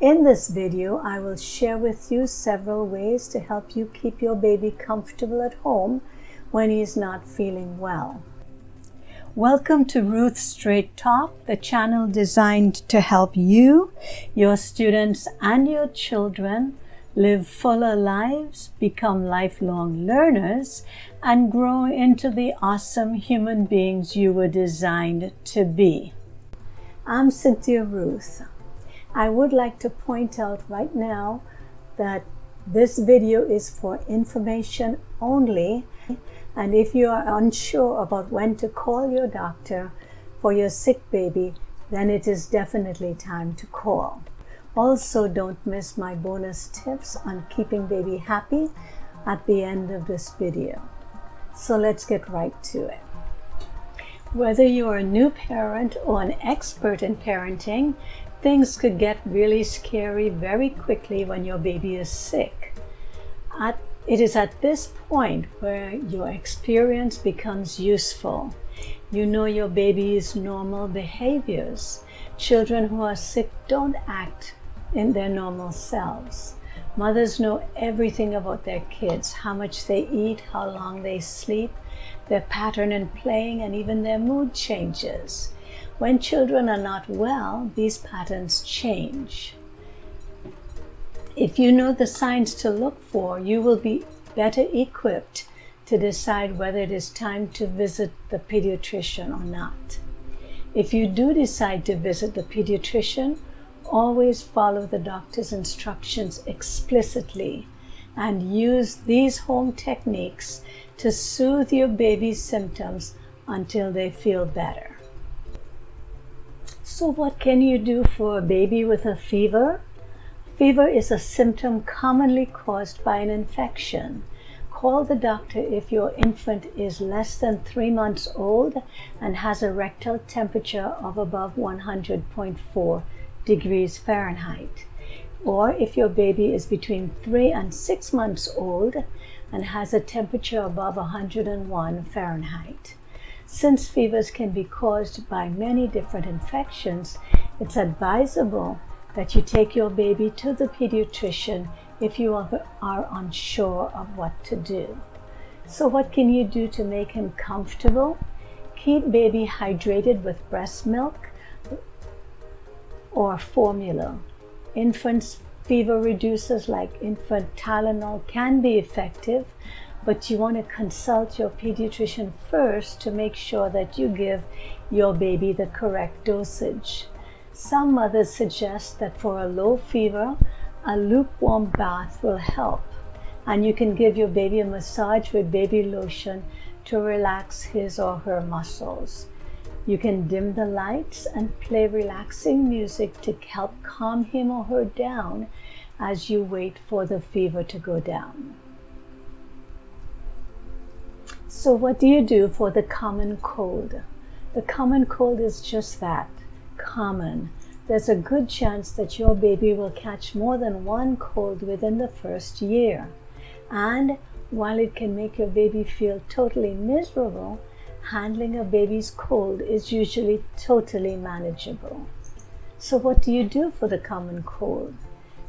In this video, I will share with you several ways to help you keep your baby comfortable at home when he is not feeling well. Welcome to Ruthsstraighttalk, the channel designed to help you, your students, and your children live fuller lives, become lifelong learners, and grow into the awesome human beings you were designed to be. I'm Cynthia Ruth. I would like to point out right now that this video is for information only, and if you are unsure about when to call your doctor for your sick baby, then it is definitely time to call. Also, don't miss my bonus tips on keeping baby happy at the end of this video. So let's get right to it. Whether you are a new parent or an expert in parenting, things could get really scary very quickly when your baby is sick. It is at this point where your experience becomes useful. You know your baby's normal behaviors. Children who are sick don't act in their normal selves. Mothers know everything about their kids, how much they eat, how long they sleep, their pattern in playing, and even their mood changes. When children are not well, these patterns change. If you know the signs to look for, you will be better equipped to decide whether it is time to visit the pediatrician or not. If you do decide to visit the pediatrician, always follow the doctor's instructions explicitly and use these home techniques to soothe your baby's symptoms until they feel better. So what can you do for a baby with a fever? Fever is a symptom commonly caused by an infection. Call the doctor if your infant is less than 3 months old and has a rectal temperature of above 100.4 degrees Fahrenheit, or if your baby is between 3 and 6 months old and has a temperature above 101 Fahrenheit. Since fevers can be caused by many different infections, it's advisable that you take your baby to the pediatrician if you are unsure of what to do. So what can you do to make him comfortable? Keep baby hydrated with breast milk or formula. Infants' fever reducers like infant Tylenol can be effective, but you want to consult your pediatrician first to make sure that you give your baby the correct dosage. Some mothers suggest that for a low fever, a lukewarm bath will help, and you can give your baby a massage with baby lotion to relax his or her muscles. You can dim the lights and play relaxing music to help calm him or her down as you wait for the fever to go down. So what do you do for the common cold? The common cold is just that, common. There's a good chance that your baby will catch more than one cold within the first year. And while it can make your baby feel totally miserable, handling a baby's cold is usually totally manageable. So what do you do for the common cold?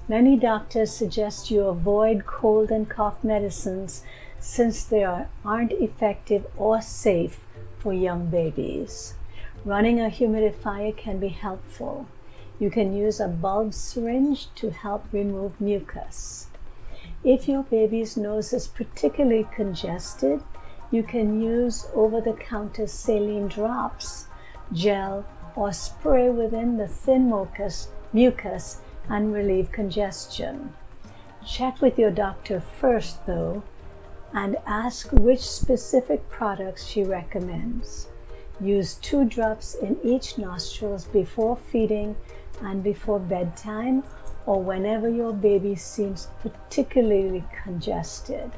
Many doctors suggest you avoid cold and cough medicines since they aren't effective or safe for young babies. Running a humidifier can be helpful. You can use a bulb syringe to help remove mucus. If your baby's nose is particularly congested, you can use over-the-counter saline drops, gel, or spray within the thin mucus and relieve congestion. Check with your doctor first, though, and ask which specific products she recommends. Use 2 drops in each nostril before feeding and before bedtime, or whenever your baby seems particularly congested.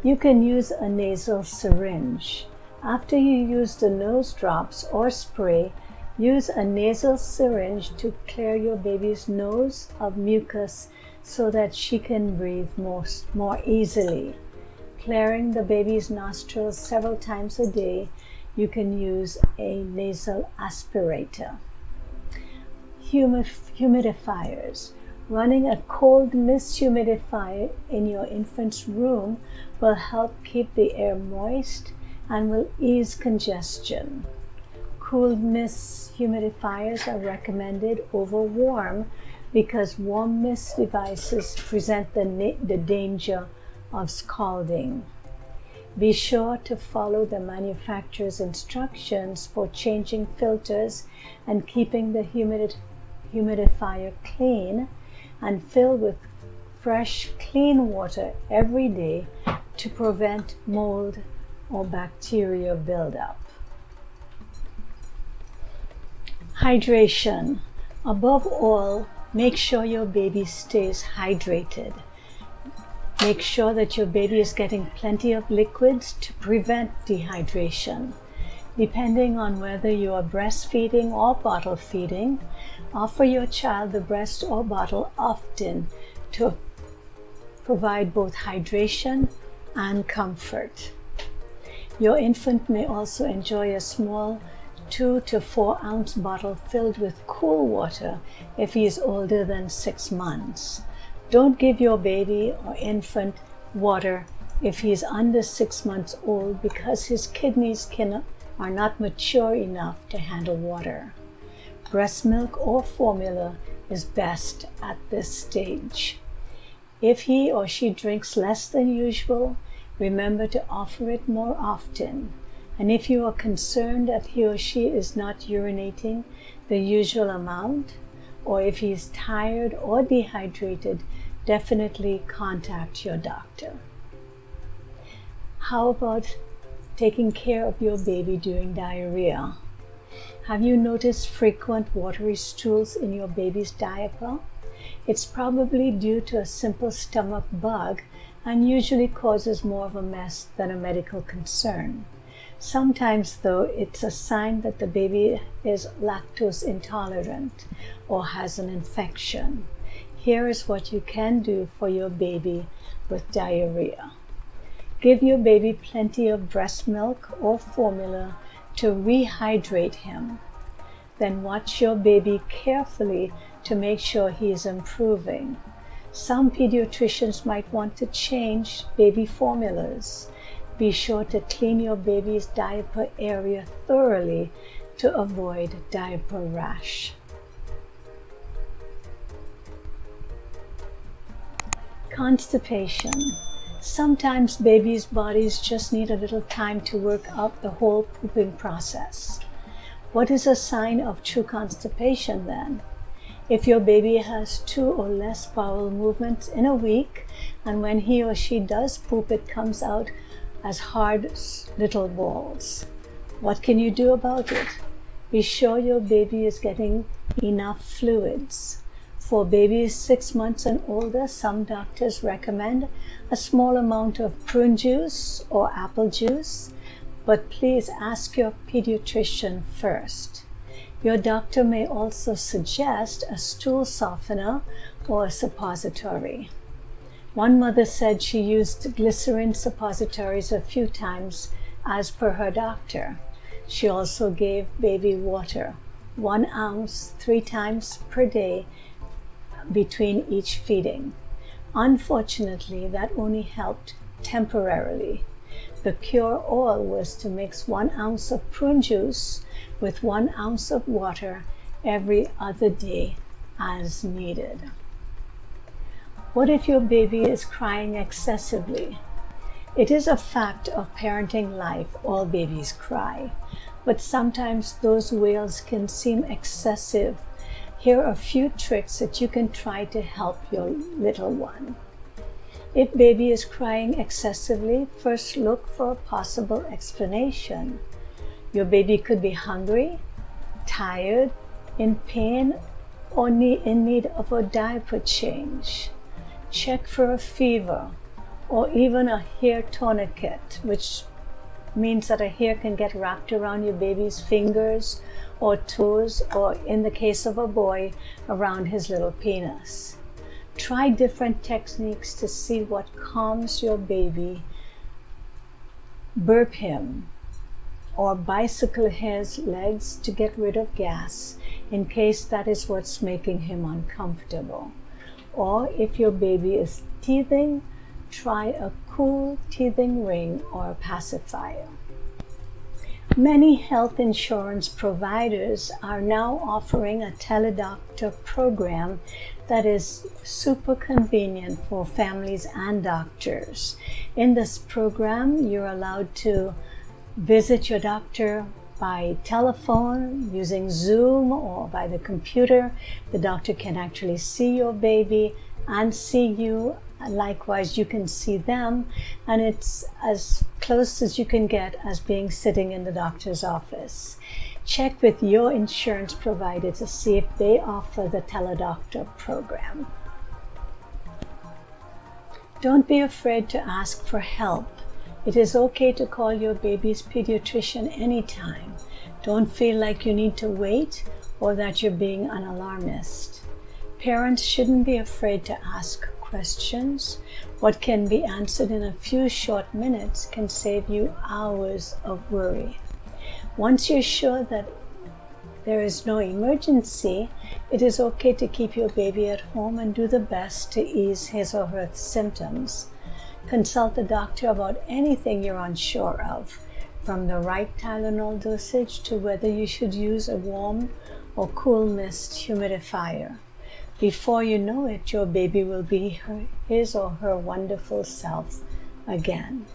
You can use a nasal syringe. After you use the nose drops or spray, use a nasal syringe to clear your baby's nose of mucus so that she can breathe more easily. Clearing the baby's nostrils several times a day, you can use a nasal aspirator. humidifiers. Running a cold mist humidifier in your infant's room will help keep the air moist and will ease congestion. Cool mist humidifiers are recommended over warm because warm mist devices present the danger of scalding. Be sure to follow the manufacturer's instructions for changing filters and keeping the humidifier clean, and fill with fresh, clean water every day to prevent mold or bacteria buildup. Hydration. Above all, make sure your baby stays hydrated. Make sure that your baby is getting plenty of liquids to prevent dehydration. Depending on whether you are breastfeeding or bottle feeding, offer your child the breast or bottle often to provide both hydration and comfort. Your infant may also enjoy a small 2 to 4 ounce bottle filled with cool water if he is older than 6 months. Don't give your baby or infant water if he is under 6 months old because his kidneys are not mature enough to handle water. Breast milk or formula is best at this stage. If he or she drinks less than usual, remember to offer it more often. And if you are concerned that he or she is not urinating the usual amount, or if he is tired or dehydrated, definitely contact your doctor. How about taking care of your baby during diarrhea? Have you noticed frequent watery stools in your baby's diaper? It's probably due to a simple stomach bug and usually causes more of a mess than a medical concern. Sometimes, though, it's a sign that the baby is lactose intolerant or has an infection. Here is what you can do for your baby with diarrhea. Give your baby plenty of breast milk or formula to rehydrate him. Then watch your baby carefully to make sure he is improving. Some pediatricians might want to change baby formulas. Be sure to clean your baby's diaper area thoroughly to avoid diaper rash. Constipation. Sometimes babies' bodies just need a little time to work out the whole pooping process. What is a sign of true constipation then? If your baby has 2 or less bowel movements in a week, and when he or she does poop, it comes out as hard little balls. What can you do about it? Be sure your baby is getting enough fluids. For babies 6 months and older, some doctors recommend a small amount of prune juice or apple juice, but please ask your pediatrician first. Your doctor may also suggest a stool softener or a suppository. One mother said she used glycerin suppositories a few times as per her doctor. She also gave baby water, 1 ounce 3 times per day between each feeding. Unfortunately, that only helped temporarily. The cure-all was to mix 1 ounce of prune juice with 1 ounce of water every other day as needed. What if your baby is crying excessively? It is a fact of parenting life, all babies cry, but sometimes those wails can seem excessive. Here are a few tricks that you can try to help your little one. If baby is crying excessively, first look for a possible explanation. Your baby could be hungry, tired, in pain, or in need of a diaper change. Check for a fever or even a hair tourniquet, which means that a hair can get wrapped around your baby's fingers or toes, or in the case of a boy, around his little penis. Try different techniques to see what calms your baby. Burp him or bicycle his legs to get rid of gas. in case that is what's making him uncomfortable. Or if your baby is teething, try a cool teething ring or a pacifier. Many health insurance providers are now offering a Tele-Doctor program that is super convenient for families and doctors. In this program, you're allowed to visit your doctor by telephone, using Zoom, or by the computer. The doctor can actually see your baby and see you. Likewise, you can see them, and it's as close as you can get as being sitting in the doctor's office. Check with your insurance provider to see if they offer the Tele-Doctor program. Don't be afraid to ask for help. It is okay to call your baby's pediatrician anytime. Don't feel like you need to wait or that you're being an alarmist. Parents shouldn't be afraid to ask questions. What can be answered in a few short minutes can save you hours of worry. Once you're sure that there is no emergency, it is okay to keep your baby at home and do the best to ease his or her symptoms. Consult the doctor about anything you're unsure of, from the right Tylenol dosage to whether you should use a warm or cool mist humidifier. Before you know it, your baby will be his or her wonderful self again.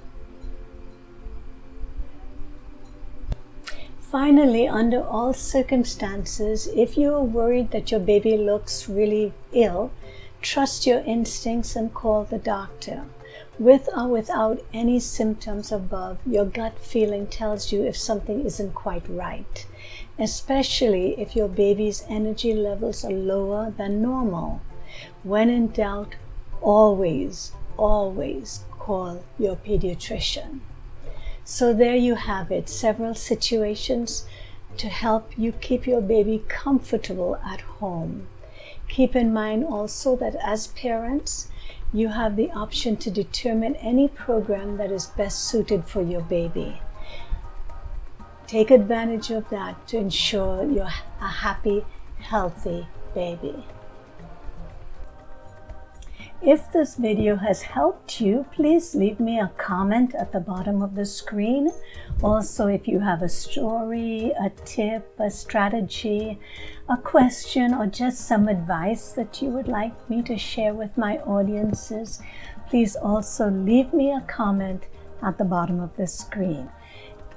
Finally, under all circumstances, if you are worried that your baby looks really ill, trust your instincts and call the doctor. With or without any symptoms above, your gut feeling tells you if something isn't quite right, especially if your baby's energy levels are lower than normal. When in doubt, always call your pediatrician. So there you have it, several situations to help you keep your baby comfortable at home. Keep in mind also that as parents, you have the option to determine any program that is best suited for your baby. Take advantage of that to ensure you're a happy, healthy baby. If this video has helped you, please leave me a comment at the bottom of the screen. Also, if you have a story, a tip, a strategy, a question, or just some advice that you would like me to share with my audiences, please also leave me a comment at the bottom of the screen.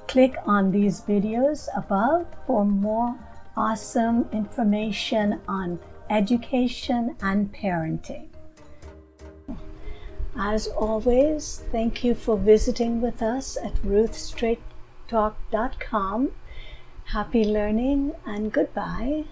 Click on these videos above for more awesome information on education and parenting. As always, thank you for visiting with us at Ruthsstraighttalk.com. Happy learning and goodbye.